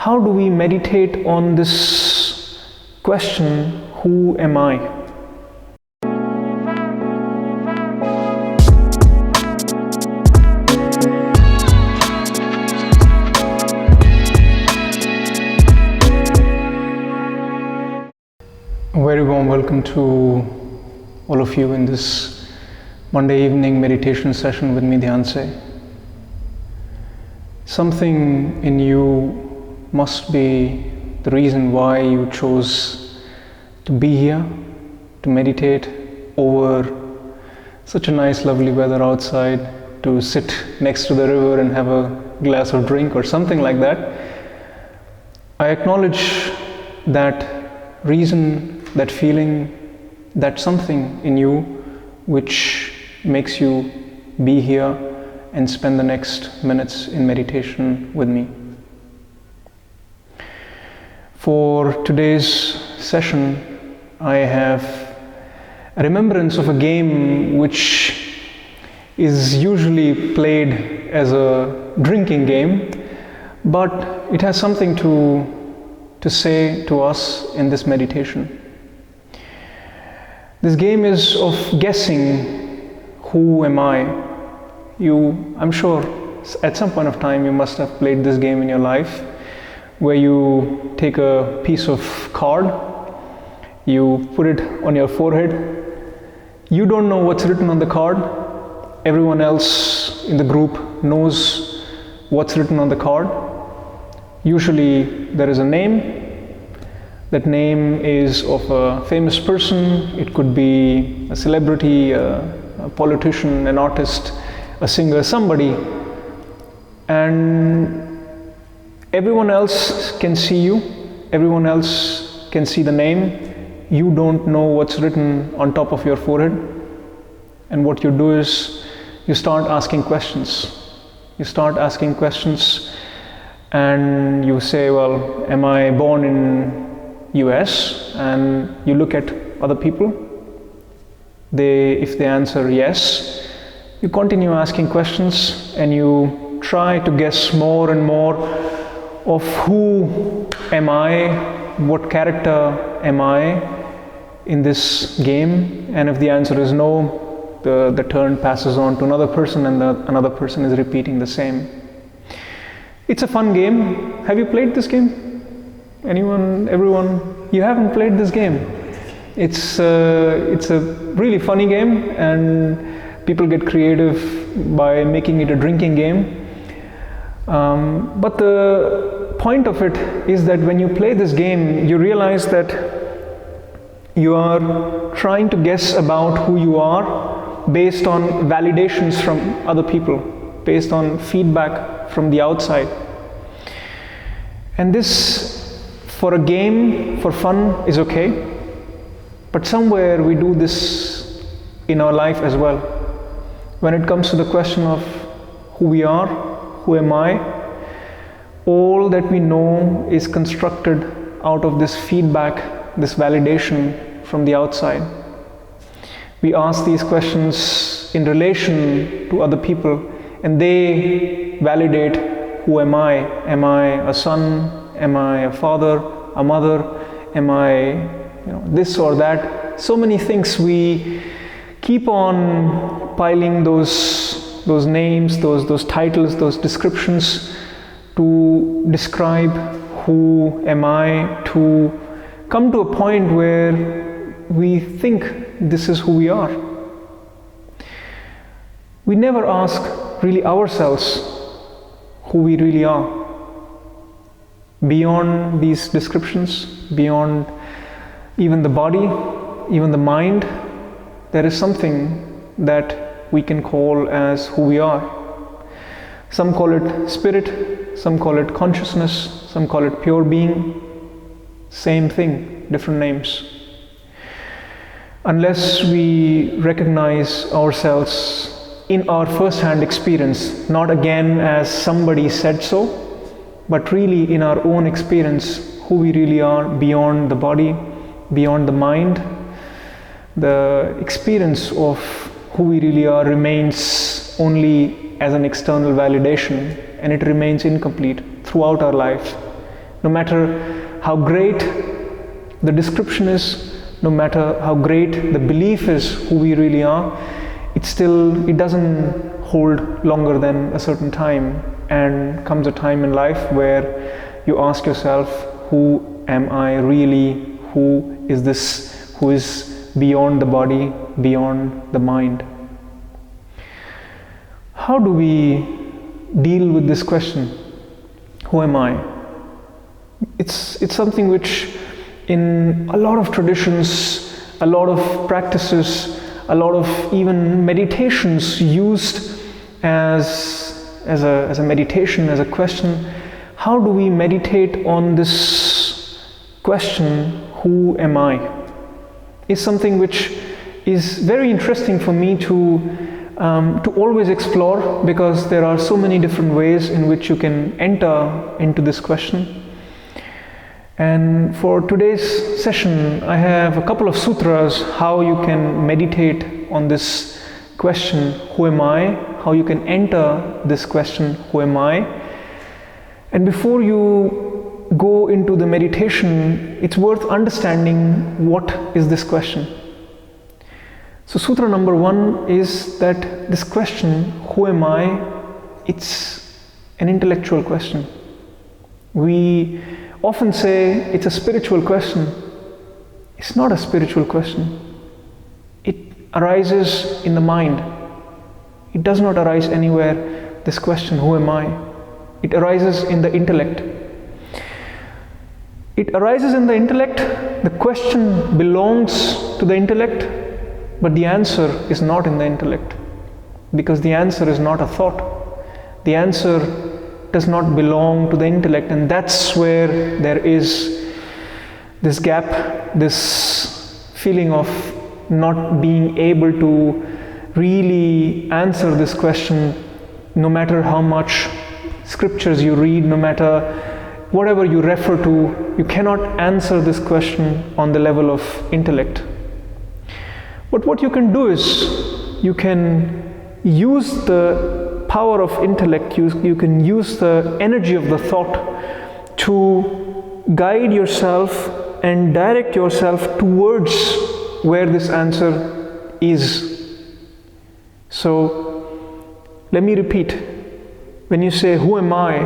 how do we meditate on this question, who am I? A very warm welcome to all of you in this Monday evening meditation session with me, Dhyanse. Something in you must be the reason why you chose to be here, to meditate over such a nice, lovely weather outside, to sit next to the river and have a glass of drink or something like that. I acknowledge that reason, that feeling, that something in you which makes you be here and spend the next minutes in meditation with me. For today's session, I have a remembrance of a game which is usually played as a drinking game, but it has something to say to us in this meditation. This game is of guessing, who am I? I'm sure at some point of time you must have played this game in your life, where you take a piece of card, you put it on your forehead, you don't know what's written on the card, everyone else in the group knows what's written on the card. Usually there is a name. That name is of a famous person. It could be a celebrity, a politician, an artist, a singer, somebody. And everyone else can see you. Everyone else can see the name. You don't know what's written on top of your forehead. And what you do is you start asking questions. You start asking questions and you say, well, am I born in US? And you look at other people. If they answer yes, you continue asking questions and you try to guess more and more of who am I, what character am I in this game. And if the answer is no, the turn passes on to another person and another person is repeating the same. It's a fun game. Have you played this game? Anyone, everyone? You haven't played this game. It's a really funny game, and people get creative by making it a drinking game. But the point of it is that when you play this game, you realize that you are trying to guess about who you are based on validations from other people, based on feedback from the outside. And this, for a game, for fun, is okay, but somewhere we do this in our life as well. When it comes to the question of who we are, who am I, all that we know is constructed out of this feedback, this validation from the outside. We ask these questions in relation to other people, and they validate, who am I? Am I a son? Am I a father, a mother? Am I, this or that? So many things. We keep on piling those names, those titles, those descriptions to describe who am I, to come to a point where we think this is who we are. We never ask really ourselves who we really are. Beyond these descriptions, beyond even the body, even the mind, there is something that we can call as who we are. Some call it spirit, some call it consciousness, some call it pure being. Same thing, different names. Unless we recognize ourselves in our first-hand experience, not again as somebody said so, but really in our own experience, who we really are beyond the body, beyond the mind, the experience of who we really are remains only as an external validation, and it remains incomplete throughout our life. No matter how great the description is, no matter how great the belief is who we really are, it doesn't hold longer than a certain time, and comes a time in life where you ask yourself, who am I really? Who is this? Who is beyond the body, beyond the mind? How do we deal with this question? Who am I? It's something which in a lot of traditions, a lot of practices, a lot of even meditations used as a meditation, as a question. How do we meditate on this question, who am I? Is something which is very interesting for me to always explore, because there are so many different ways in which you can enter into this question. And for today's session, I have a couple of sutras how you can meditate on this question, who am I? How you can enter this question, who am I? And before you go into the meditation, it's worth understanding what is this question. So sutra number 1 is that this question, who am I? It's an intellectual question. We often say it's a spiritual question. It's not a spiritual question. It arises in the mind. It does not arise anywhere, this question, who am I? It arises in the intellect. It arises in the intellect, the question belongs to the intellect, but the answer is not in the intellect, because the answer is not a thought. The answer does not belong to the intellect, and that's where there is this gap, this feeling of not being able to really answer this question, no matter how much scriptures you read, no matter whatever you refer to, you cannot answer this question on the level of intellect. But what you can do is, you can use the power of intellect, you can use the energy of the thought to guide yourself and direct yourself towards where this answer is. So, let me repeat. When you say, who am I?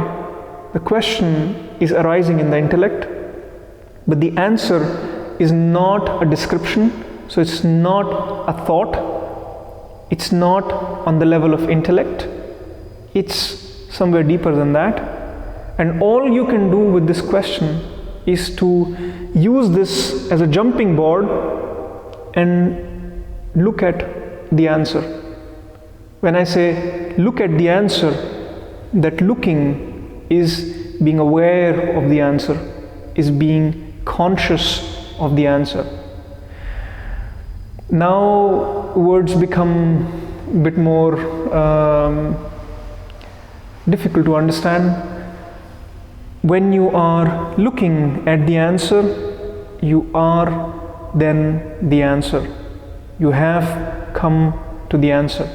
The question is arising in the intellect, but the answer is not a description, so it's not a thought, it's not on the level of intellect, it's somewhere deeper than that. And all you can do with this question is to use this as a jumping board and look at the answer. When I say look at the answer, that looking is being aware of the answer, is being conscious of the answer. Now words become a bit more difficult to understand. When you are looking at the answer, you are then the answer. You have come to the answer.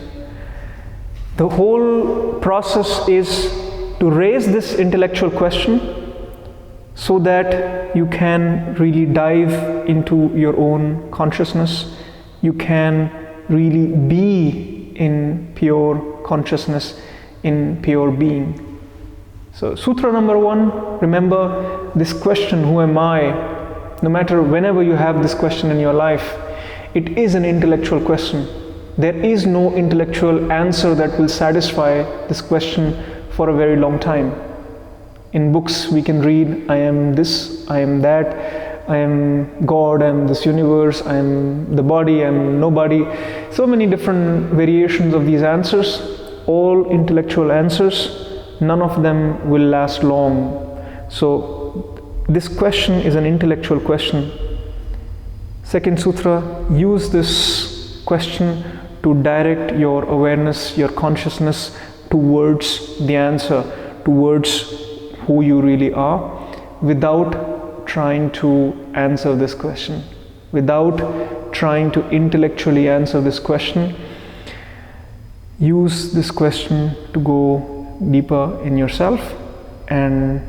The whole process is to raise this intellectual question so that you can really dive into your own consciousness. You can really be in pure consciousness, in pure being. So sutra number 1, remember this question, who am I? No matter whenever you have this question in your life, it is an intellectual question. There is no intellectual answer that will satisfy this question for a very long time. In books we can read, I am this, I am that, I am God, I am this universe, I am the body, I am nobody. So many different variations of these answers, all intellectual answers, none of them will last long. So this question is an intellectual question. Second sutra, use this question to direct your awareness, your consciousness towards the answer, towards who you really are, without trying to answer this question, without trying to intellectually answer this question. Use this question to go deeper in yourself and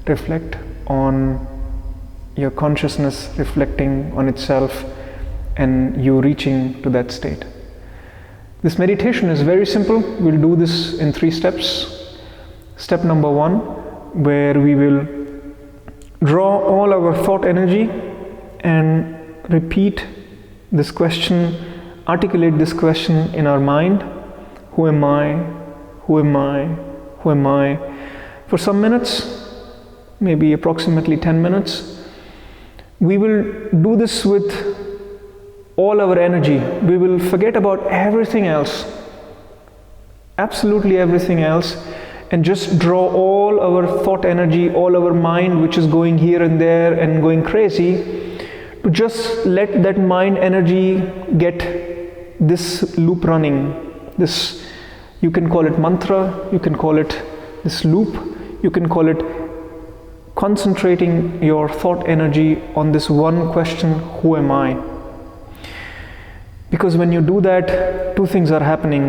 reflect on your consciousness reflecting on itself and you reaching to that state. This meditation is very simple. We'll do this in 3 steps. Step number 1, where we will draw all our thought energy and repeat this question, articulate this question in our mind. Who am I? Who am I? Who am I? For some minutes, maybe approximately 10 minutes. We will do this with all our energy. We will forget about everything else, absolutely everything else, and just draw all our thought energy, all our mind, which is going here and there and going crazy, to just let that mind energy get this loop running. This, you can call it mantra, you can call it this loop, you can call it concentrating your thought energy on this one question, who am I? Because when you do that, 2 things are happening.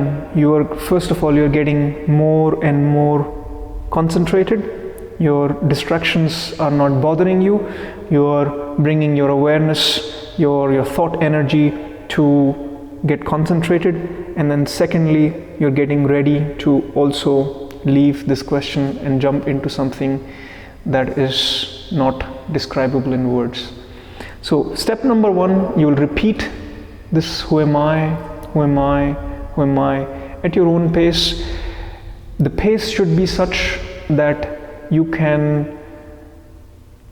First of all, you're getting more and more concentrated. Your distractions are not bothering you. You're bringing your awareness, your thought energy to get concentrated. And then secondly, you're getting ready to also leave this question and jump into something that is not describable in words. So step number 1, you will repeat this, who am I, who am I, who am I, at your own pace. The pace should be such that you can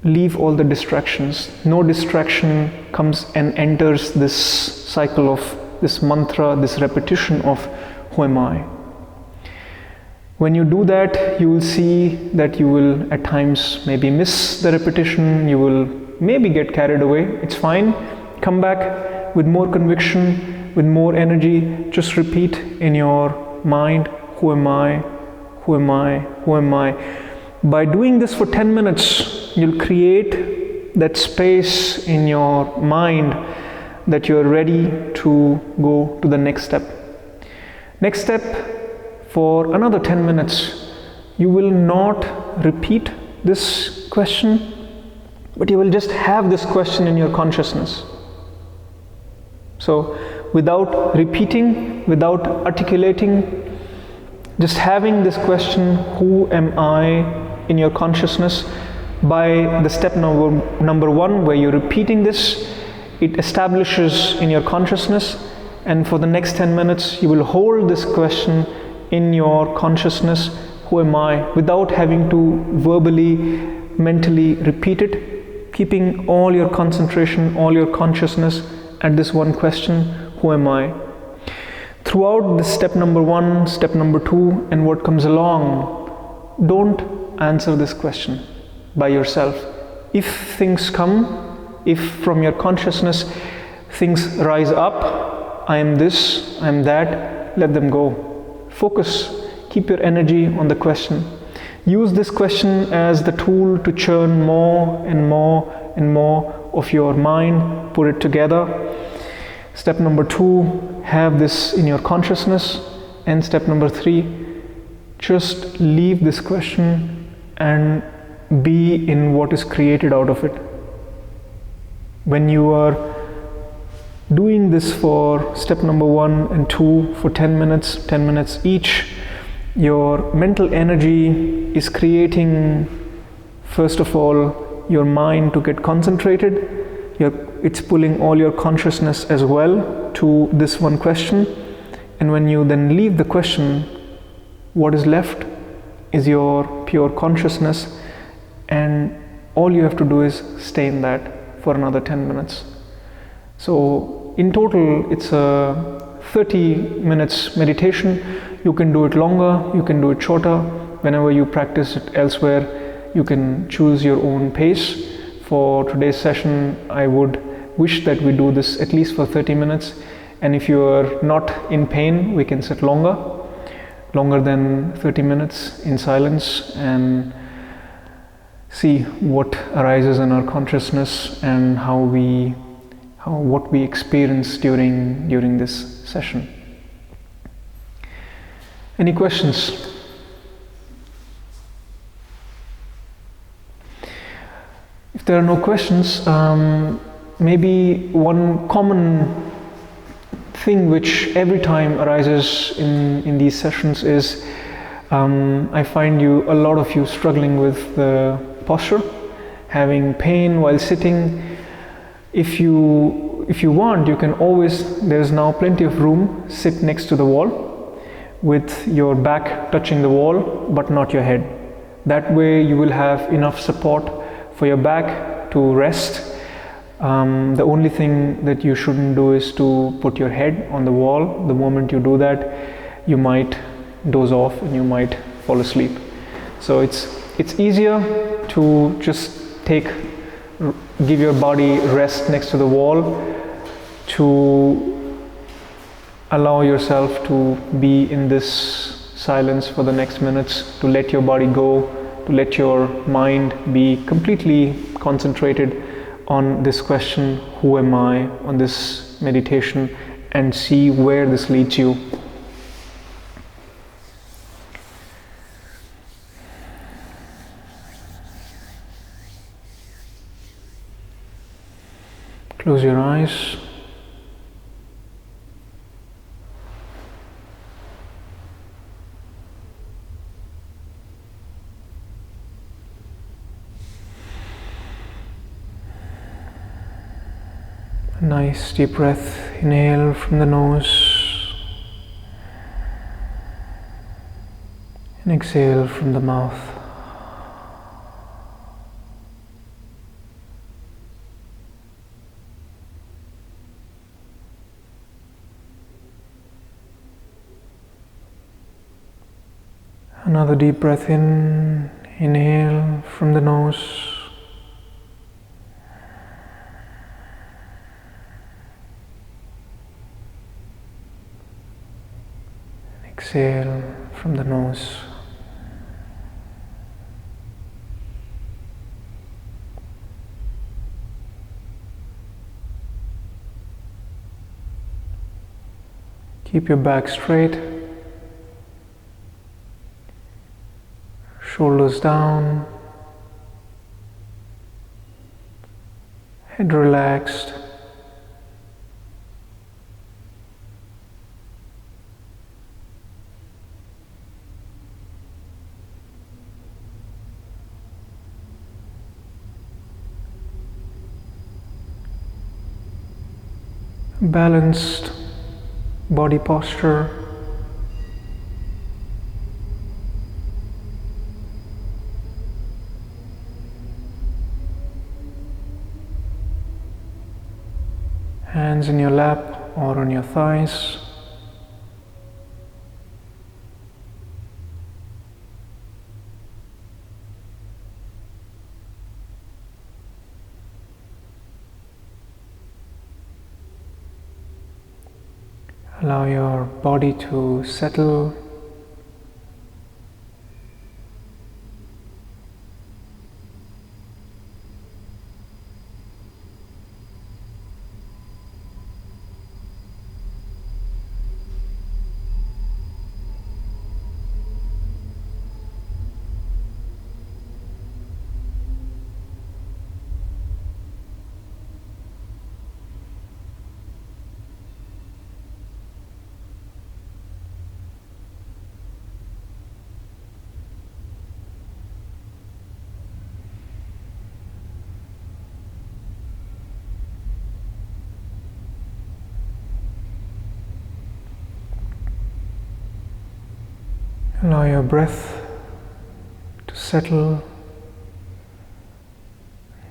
leave all the distractions. No distraction comes and enters this cycle of this mantra, this repetition of who am I. When you do that, you will see that you will at times maybe miss the repetition, you will maybe get carried away. It's fine. Come back with more conviction, with more energy. Just repeat in your mind, who am I, who am I, who am I. By doing this for 10 minutes, you'll create that space in your mind that you're ready to go to the next step. Next step, for another 10 minutes, you will not repeat this question, but you will just have this question in your consciousness. So without repeating, without articulating, just having this question, who am I, in your consciousness. By the step number 1, where you're repeating this, it establishes in your consciousness, and for the next 10 minutes you will hold this question in your consciousness, who am I, without having to verbally, mentally repeat it, keeping all your concentration, all your consciousness at this one question, who am I? Throughout the step number 1, step number 2, and what comes along, don't answer this question by yourself. If things come, if from your consciousness things rise up, I am this, I am that, let them go. Focus, keep your energy on the question. Use this question as the tool to churn more and more and more of your mind, put it together. Step number 2, have this in your consciousness. And step number 3, just leave this question and be in what is created out of it. When you are doing this for step number 1 and 2 for 10 minutes each, your mental energy is creating, first of all, your mind to get concentrated. It's pulling all your consciousness as well to this one question. And when you then leave the question, what is left is your pure consciousness, and all you have to do is stay in that for another 10 minutes. So in total, it's a 30 minutes meditation. You can do it longer, you can do it shorter. Whenever you practice it elsewhere, you can choose your own pace. For today's session, I would wish that we do this at least for 30 minutes. And if you are not in pain, we can sit longer than 30 minutes in silence, and see what arises in our consciousness and what we experience during this session. Any questions? If there are no questions, maybe one common thing which every time arises in these sessions is I find a lot of you struggling with the posture, having pain while sitting. If you want, you can always, there's now plenty of room, sit next to the wall with your back touching the wall but not your head. That way you will have enough support for your back to rest. The only thing that you shouldn't do is to put your head on the wall. The moment you do that, you might doze off and you might fall asleep. So it's easier to just give your body rest next to the wall, to allow yourself to be in this silence for the next minutes, to let your body go, to let your mind be completely concentrated on this question, who am I, on this meditation, and see where this leads you. Close your eyes. A nice deep breath. Inhale from the nose and exhale from the mouth. Another deep breath in, inhale from the nose. Exhale from the nose. Keep your back straight. Shoulders down, head relaxed, balanced body posture. Hands in your lap or on your thighs. Allow your body to settle. Allow your breath to settle,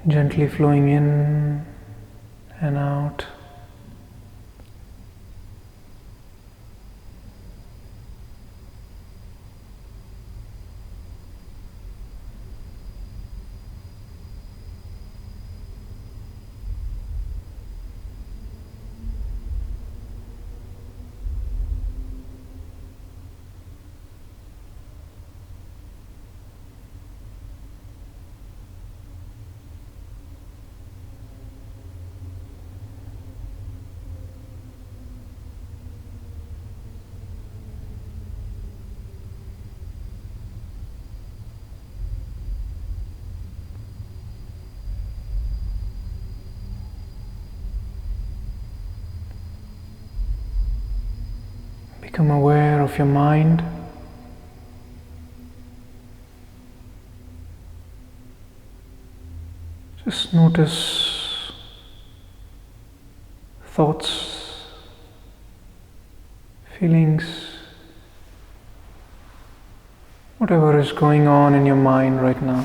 gently flowing in and out. Become aware of your mind. Just notice thoughts, feelings, whatever is going on in your mind right now.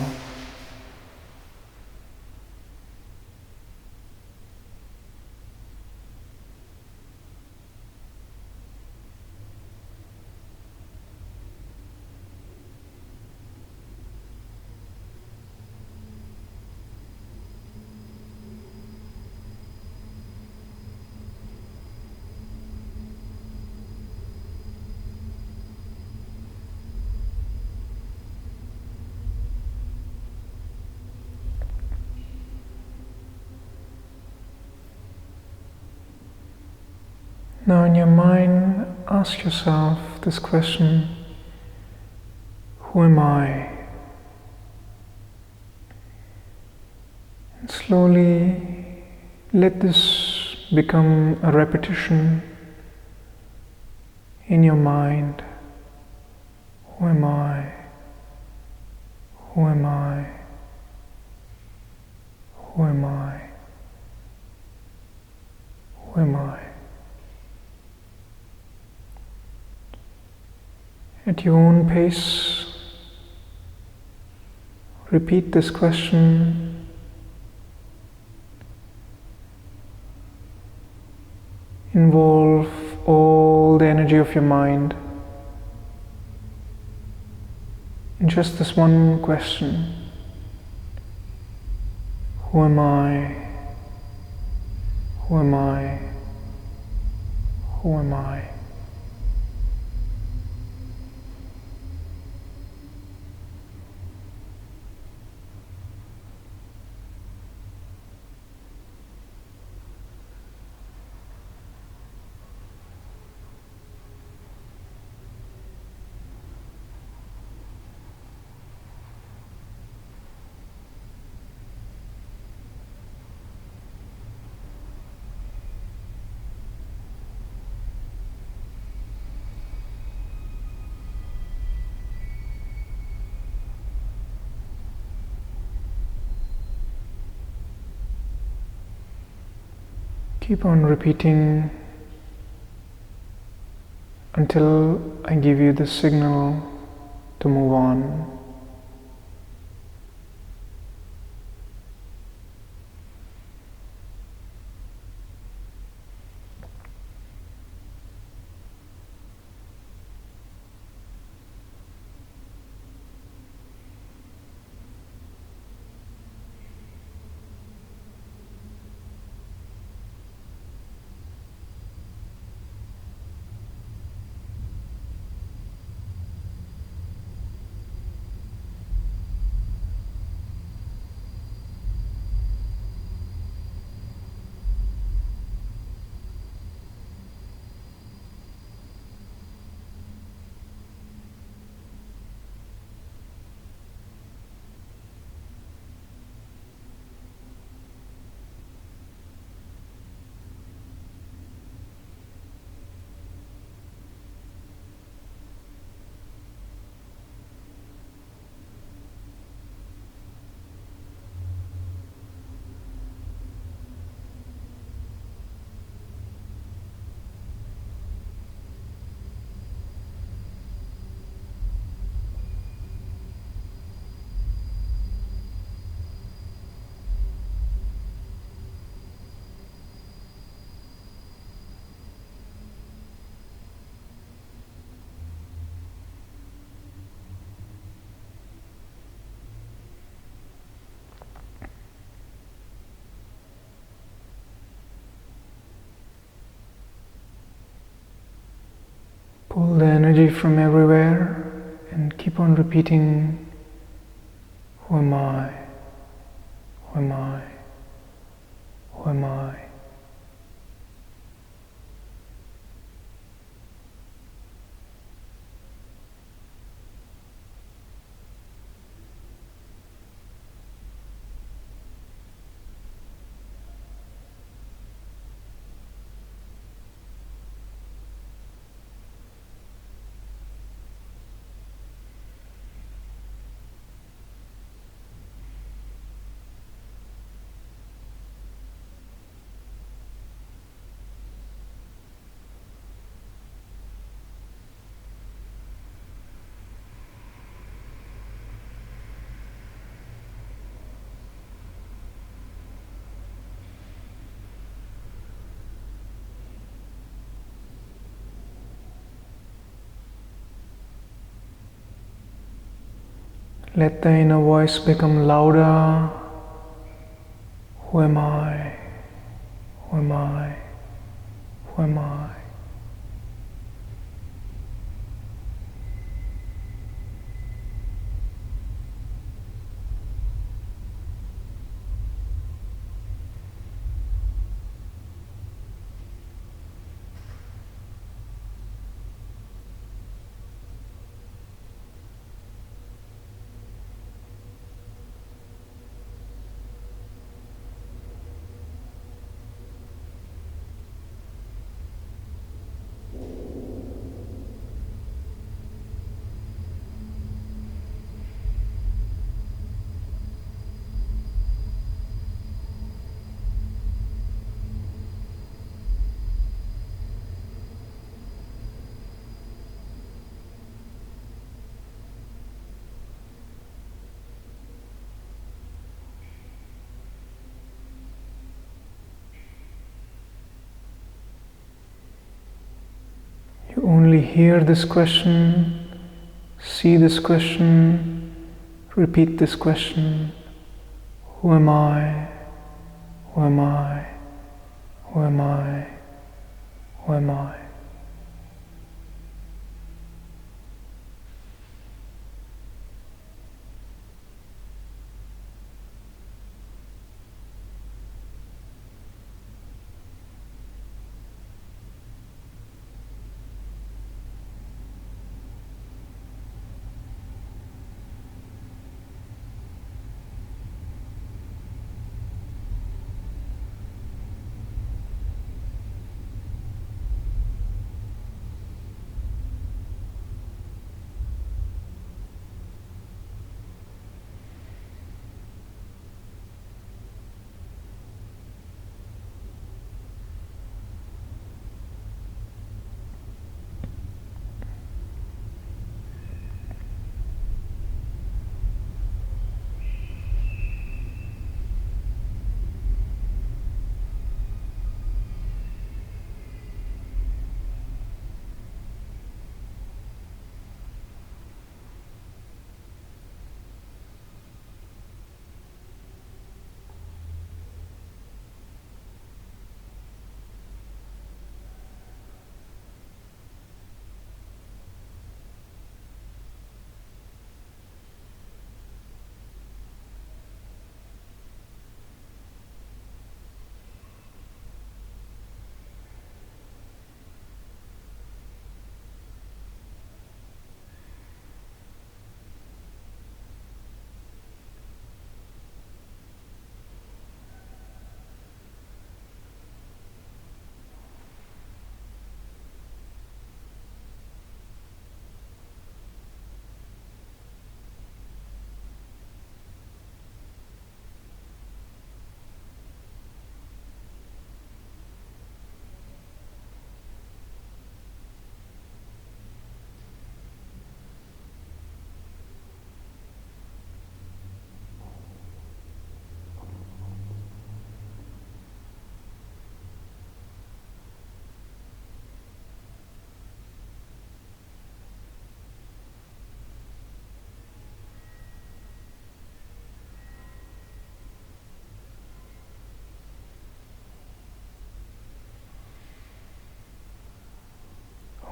Now in your mind, ask yourself this question: who am I? And slowly let this become a repetition in your mind. Who am I? Who am I? Who am I? Who am I? At your own pace, repeat this question. Involve all the energy of your mind in just this one question. Who am I? Who am I? Who am I? Keep on repeating until I give you the signal to move on. Pull the energy from everywhere and keep on repeating, who am I? Who am I? Who am I? Let the inner voice become louder. Who am I? Who am I? Who am I? You only hear this question, see this question, repeat this question. Who am I? Who am I? Who am I? Who am I?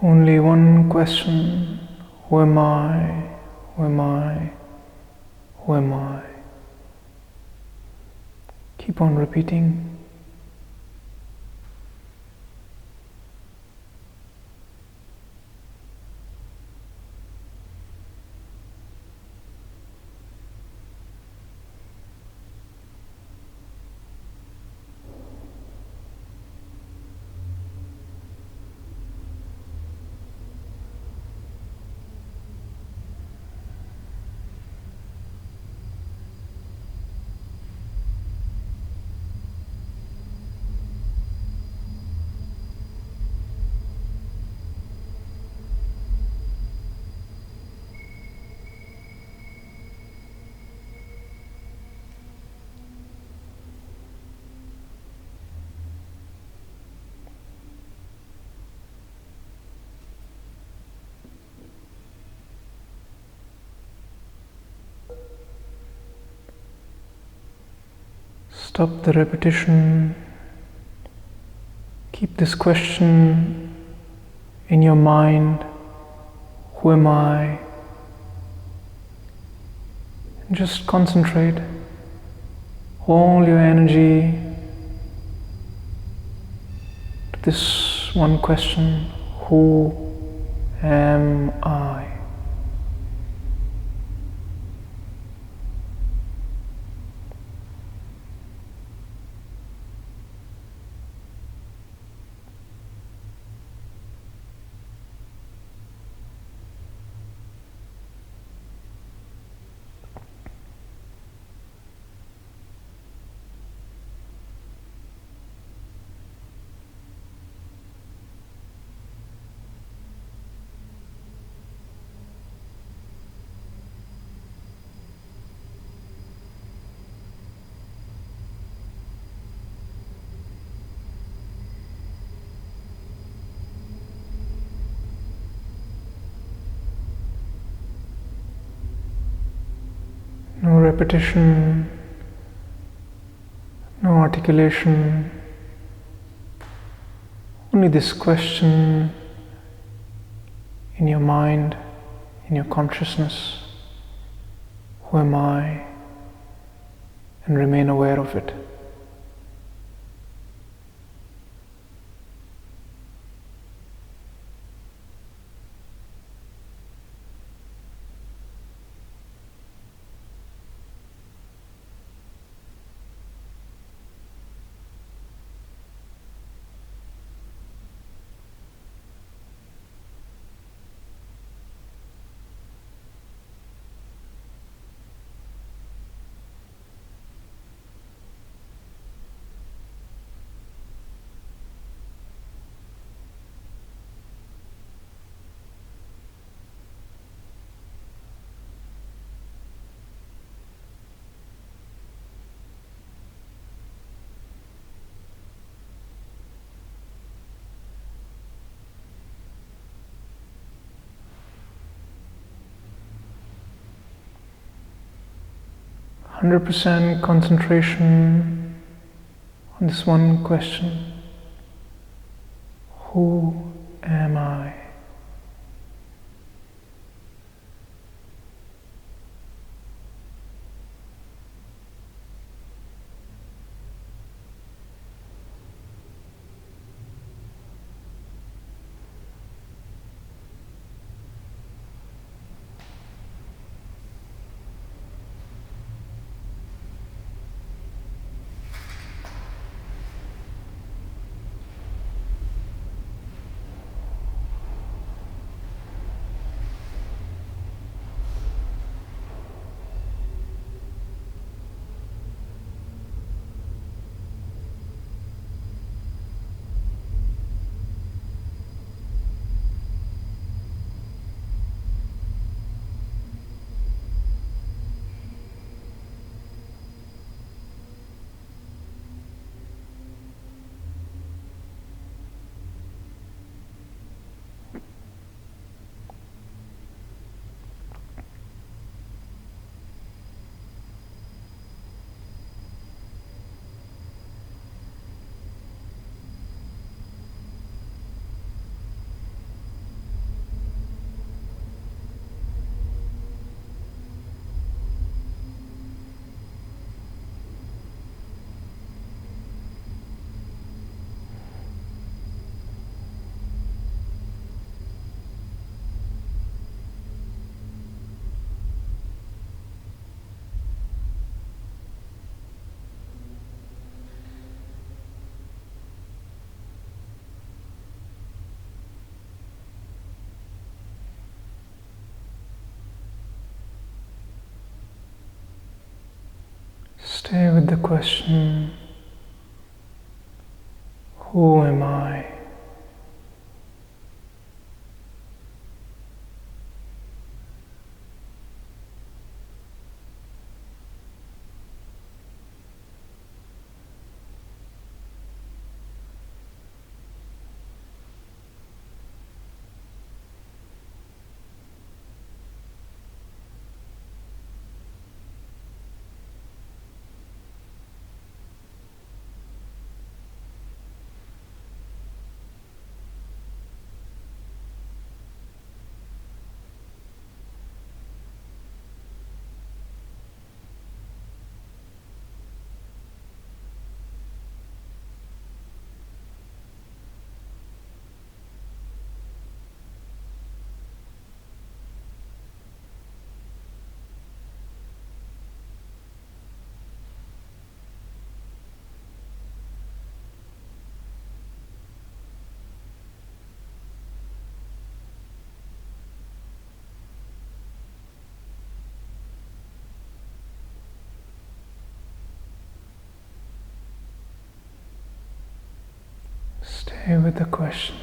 Only one question. Who am I? Who am I? Who am I? Keep on repeating. Stop the repetition. Keep this question in your mind. Who am I? And just concentrate all your energy to this one question. Who am I? 'No repetition, no articulation, only this question in your mind, in your consciousness. Who am I? And remain aware of it. %, concentration on this one question. Who am I? Stay with the question, who am I? Stay with the question.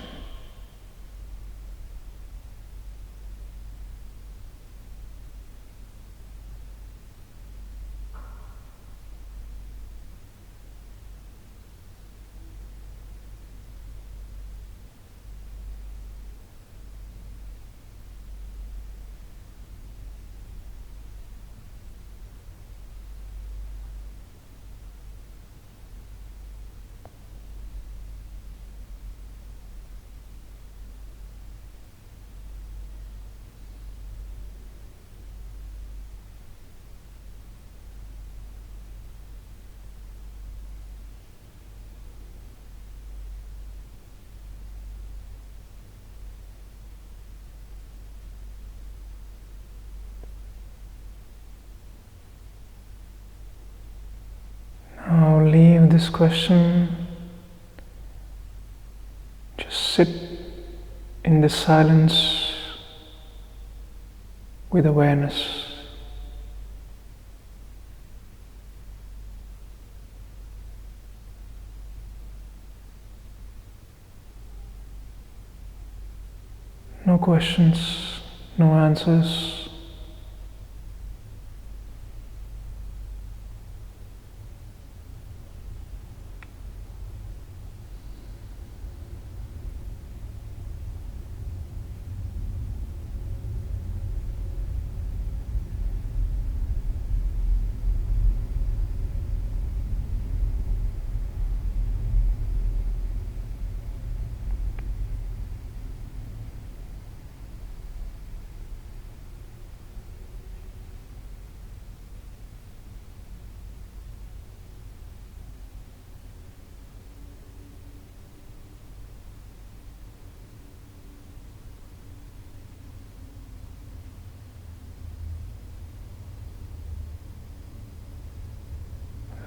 Now leave this question. Just sit in this silence with awareness. No questions, no answers.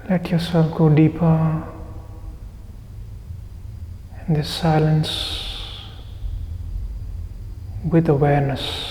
Let yourself go deeper in this silence with awareness.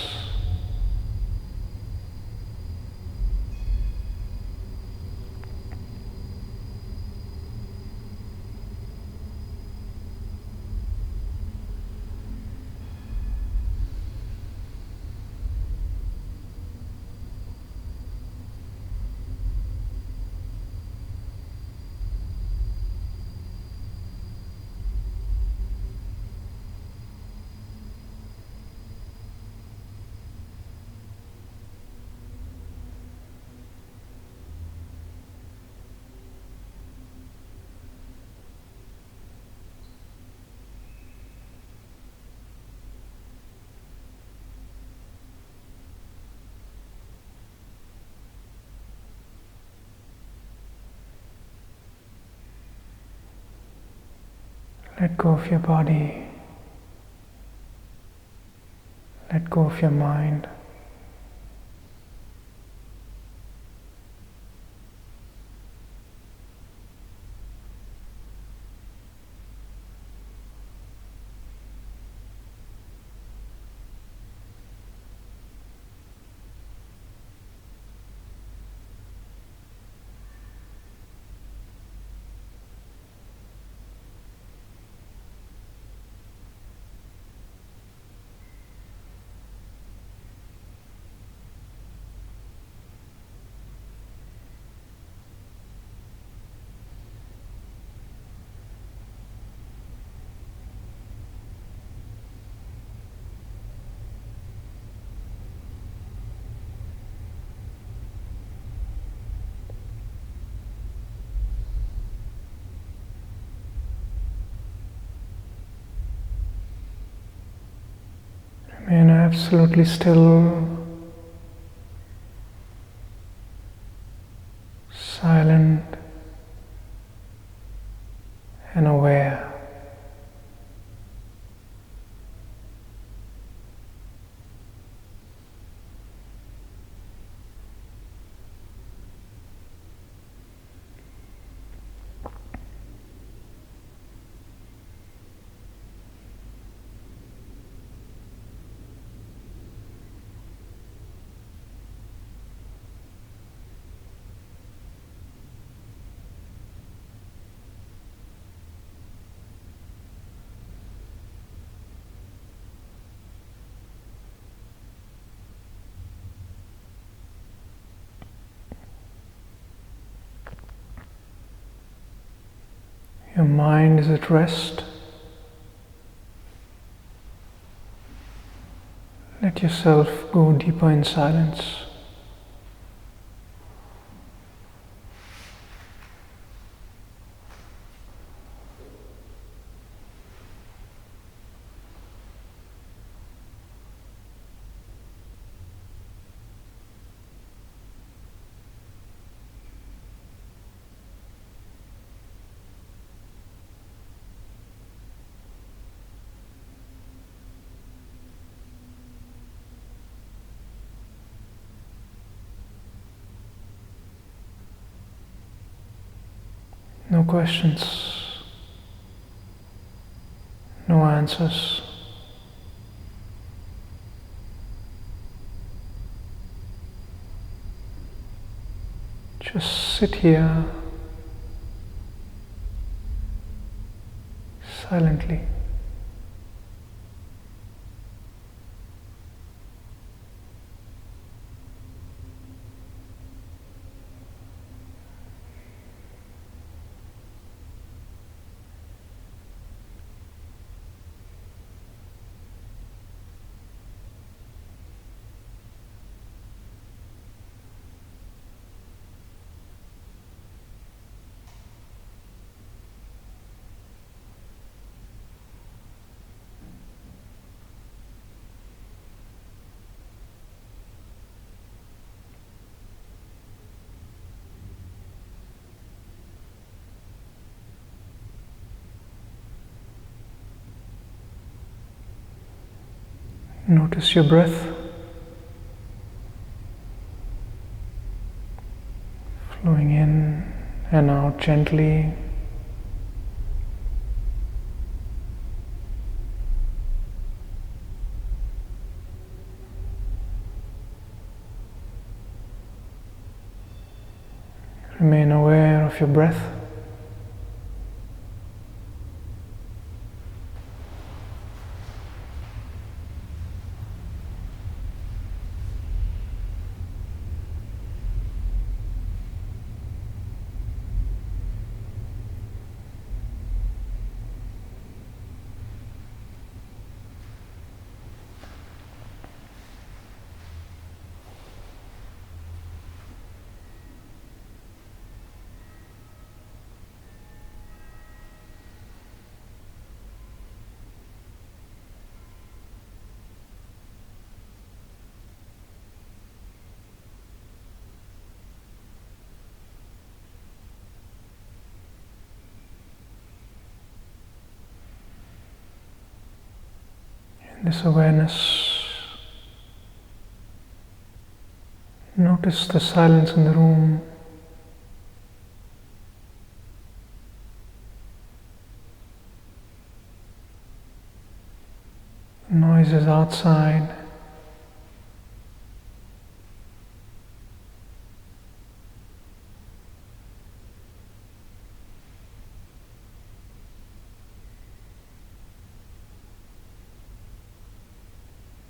Let go of your body. Let go of your mind. Remain absolutely still, silent and aware. Your mind is at rest. Let yourself go deeper in silence. No questions, no answers. Just sit here silently. Notice your breath flowing in and out gently. Remain aware of your breath. This awareness, notice the silence in the room. Noises outside.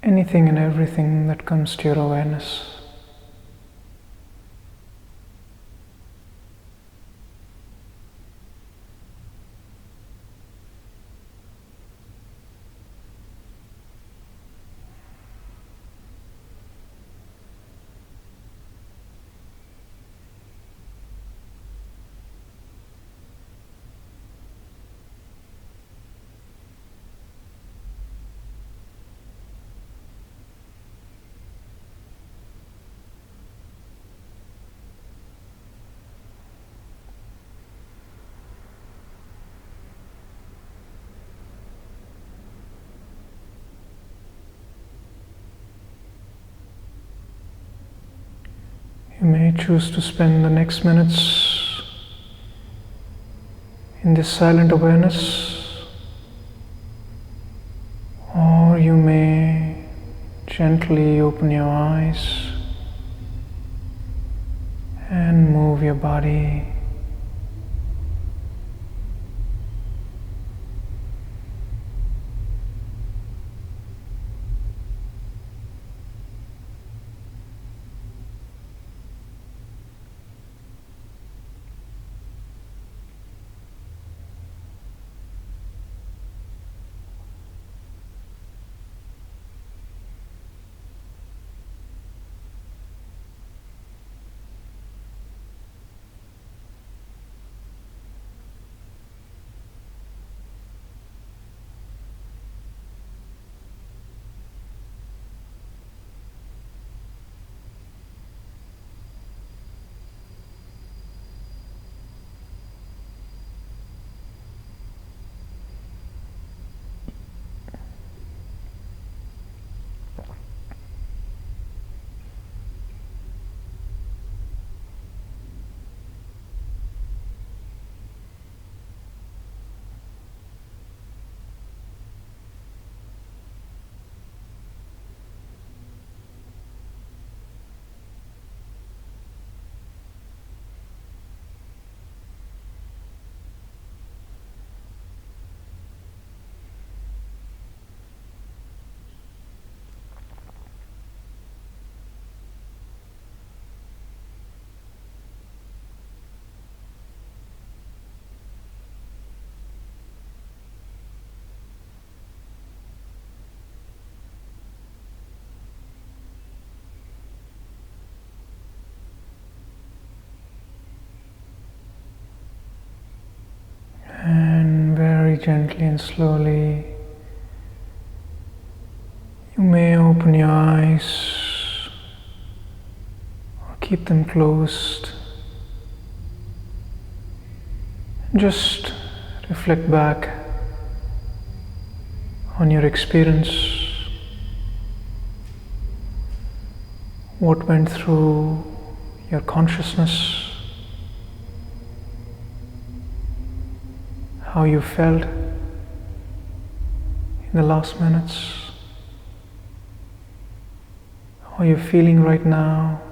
Anything and everything that comes to your awareness. You may choose to spend the next minutes in this silent awareness, or you may gently open your eyes and move your body. gently and slowly, you may open your eyes or keep them closed. Just reflect back on your experience. What went through your consciousness, how you felt in the last minutes, how you're feeling right now.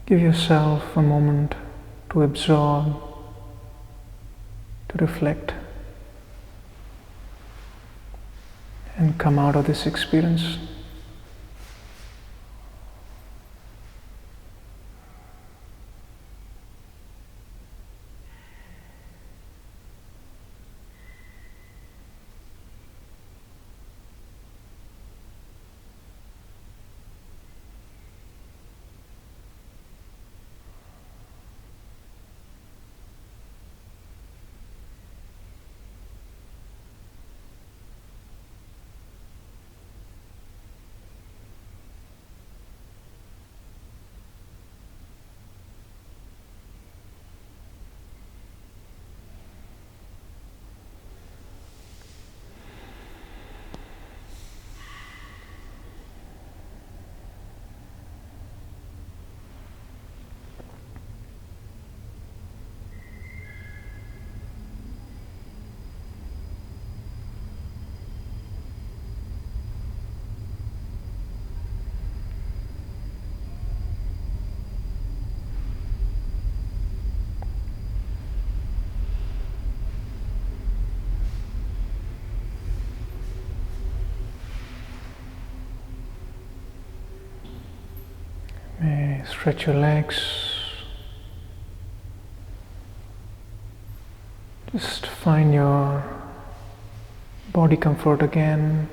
Give yourself a moment to absorb, to reflect, and come out of this experience. Stretch your legs. Just find your body comfort again.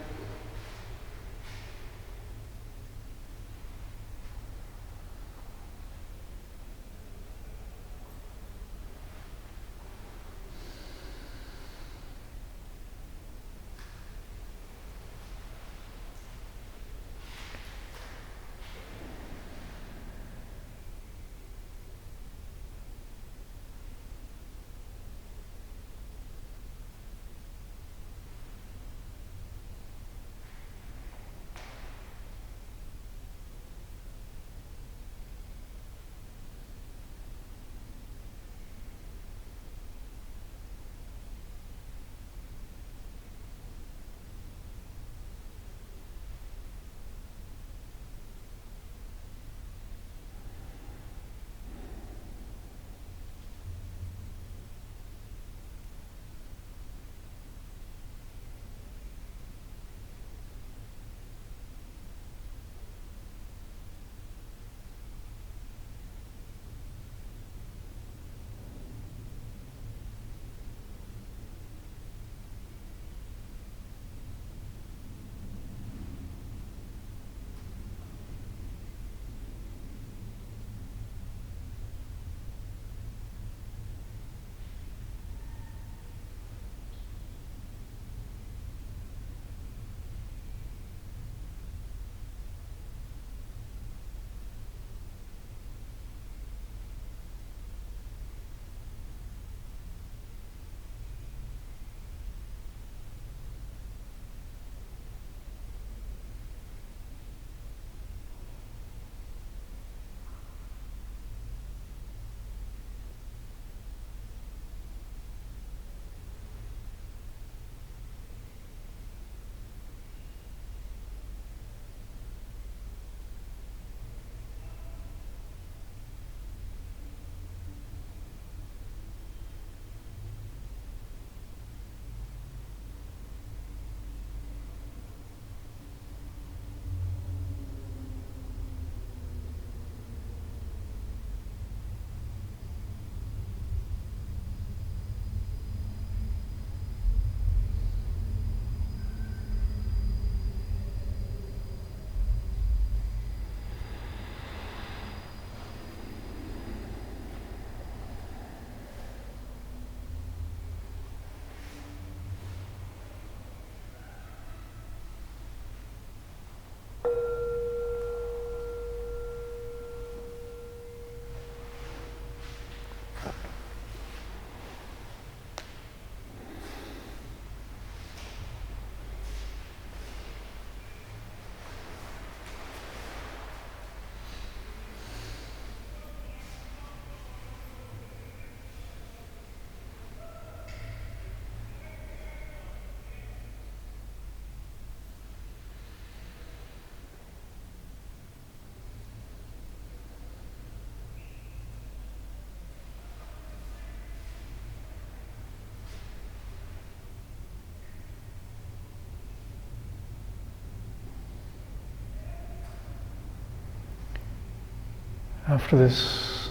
After this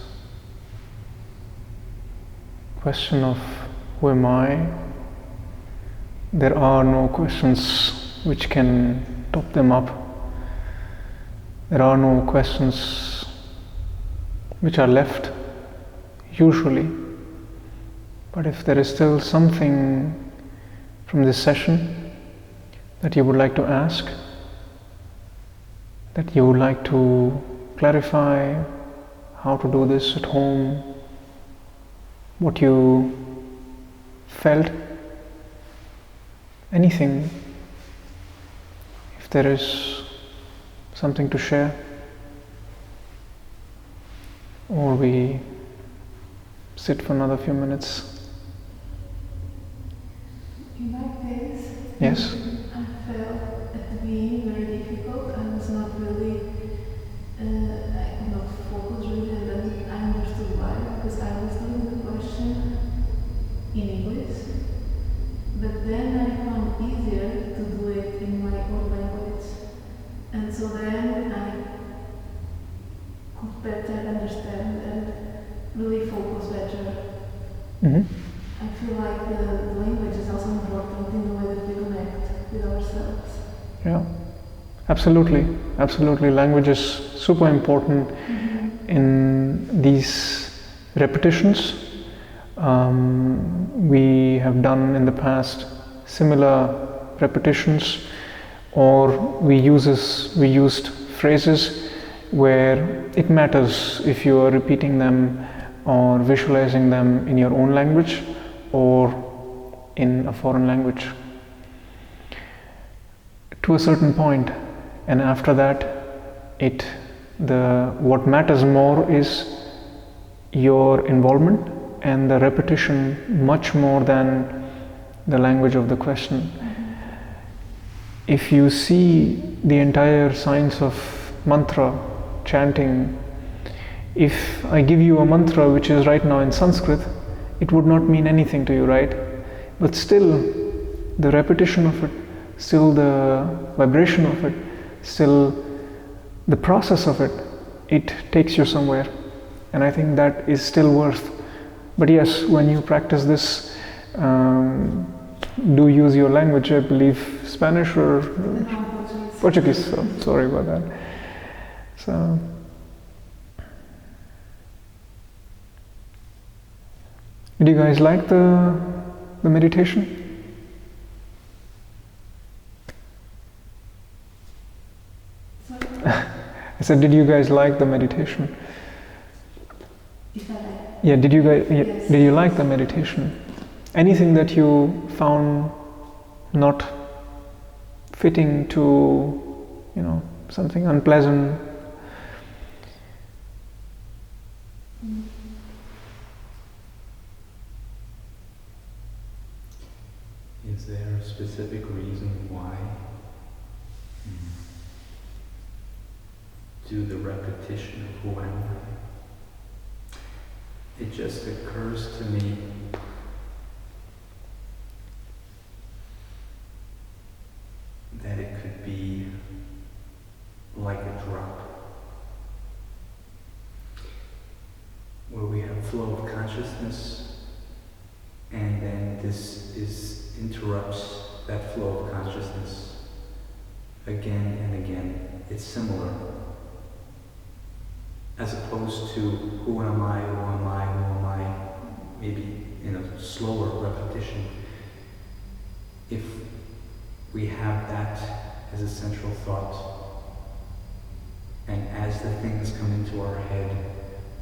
question of who am I, there are no questions which can top them up. There are no questions which are left, usually. But if there is still something from this session that you would like to ask, that you would like to clarify, how to do this at home, what you felt, anything, if there is something to share, or we sit for another few minutes. In my case, yes, I felt at the beginning very difficult. I was not really, I could not focus really, and then I understood why, because I was doing the question in English, but then I found easier to do it in my own language, and so then I could better understand and really focus better. mm-hmm. I feel like the language is also important in the way that we connect with ourselves. Yeah, absolutely, absolutely. Language is super important in these repetitions. We have done in the past similar repetitions, or we used phrases where it matters if you are repeating them or visualizing them in your own language or in a foreign language to a certain point, and after that what matters more is your involvement and the repetition much more than the language of the question. If you see the entire science of mantra, chanting, if I give you a mantra which is right now in Sanskrit, it would not mean anything to you, right? But still, the repetition of it, still the vibration of it, still the process of it, it takes you somewhere. And I think that is still worth. But yes, when you practice this, do use your language, I believe Spanish or Portuguese. So, sorry about that. So, did you guys like the meditation? I said, did you guys like the meditation? Yeah, did you like the meditation? Anything that you found not fitting to, something unpleasant? Is there a specific reason why do the repetition of who am I? It just occurs to me that it could be like a drop, where we have flow of consciousness, and then this interrupts that flow of consciousness again and again. It's similar, as opposed to who am I, who am I, who am I, maybe in a slower repetition. If we have that as a central thought, and as the things come into our head,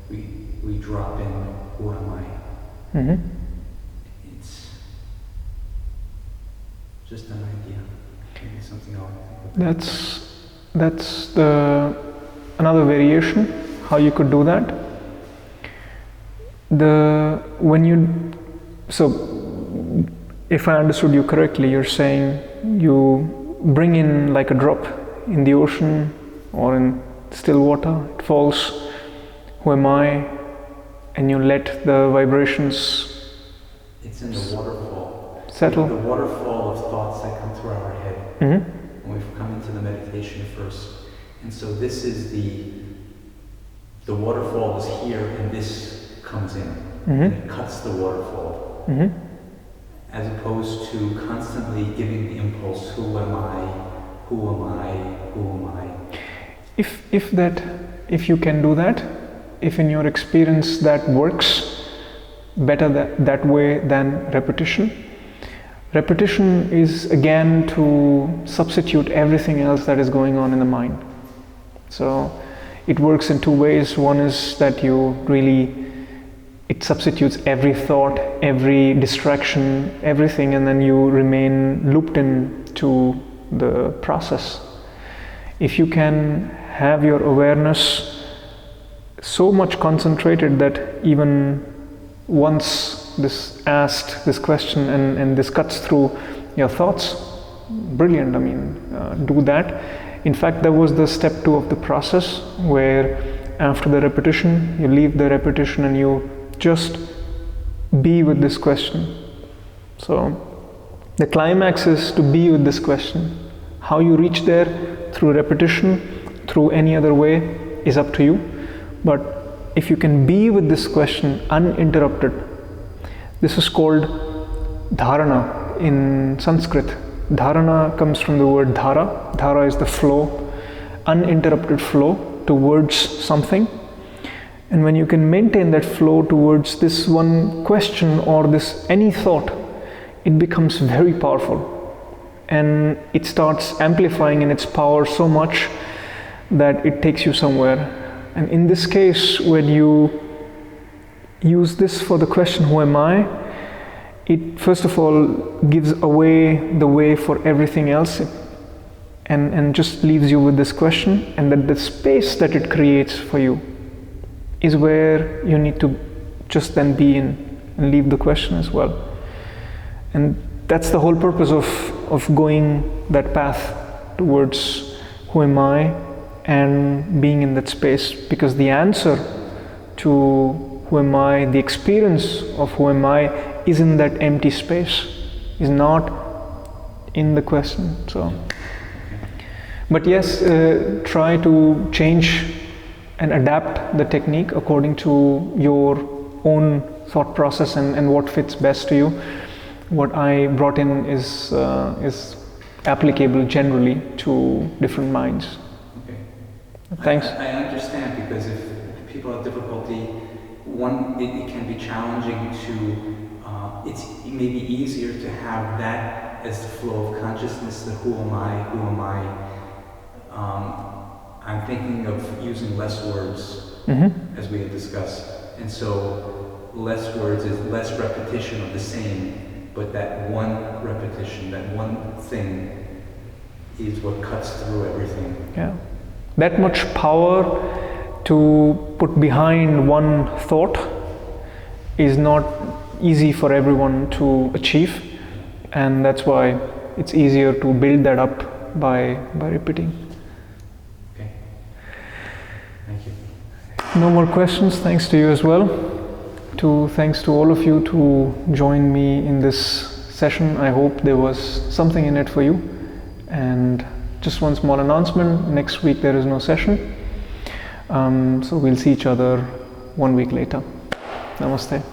we drop in, who am I? Mm-hmm. It's just an idea, maybe something I'll think about. That's another variation, how you could do that. So if I understood you correctly, you're saying you bring in like a drop in the ocean or in still water, it falls, who am I? And you let the vibrations It's in the waterfall. Settle. The waterfall of thoughts that come through our head. Mm-hmm. When we've come into the meditation first. And so this is the the waterfall is here and this comes in, Mm-hmm. and it cuts the waterfall. Mm-hmm. As opposed to constantly giving the impulse, who am I, who am I, who am I? If you can do that, if in your experience that works better that way than repetition. Repetition is again to substitute everything else that is going on in the mind. So it works in two ways. One is that it substitutes every thought, every distraction, everything, and then you remain looped into the process. If you can have your awareness so much concentrated that even once this question and this cuts through your thoughts, brilliant, do that. In fact, that was the step 2 of the process, where after the repetition, you leave the repetition and you just be with this question. So the climax is to be with this question. How you reach there, through repetition, through any other way, is up to you. But if you can be with this question uninterrupted, this is called dharana in Sanskrit. Dharana comes from the word dhara. Dhara is the flow, uninterrupted flow towards something. And when you can maintain that flow towards this one question or this any thought, it becomes very powerful. And it starts amplifying in its power so much that it takes you somewhere. And in this case, when you use this for the question, who am I? It first of all gives away the way for everything else and just leaves you with this question, and that the space that it creates for you is where you need to just then be in and leave the question as well. And that's the whole purpose of going that path towards who am I and being in that space, because the answer to who am I, the experience of who am I, is in that empty space, is not in the question. So, but yes, try to change and adapt the technique according to your own thought process and what fits best to you. What I brought in is applicable generally to different minds. Okay. Thanks. I understand, because if people have difficulty, it can be challenging to. It's maybe easier to have that as the flow of consciousness. The who am I? Who am I? I'm thinking of using less words, as we had discussed, and so less words is less repetition of the same, but that one repetition, that one thing, is what cuts through everything. Yeah, that much power to put behind one thought is not easy for everyone to achieve, and that's why it's easier to build that up by repeating. Okay. Thank you. No more questions. Thanks to you as well. Thanks to all of you to join me in this session. I hope there was something in it for you. And just one small announcement: next week there is no session. So we'll see each other 1 week later. Namaste.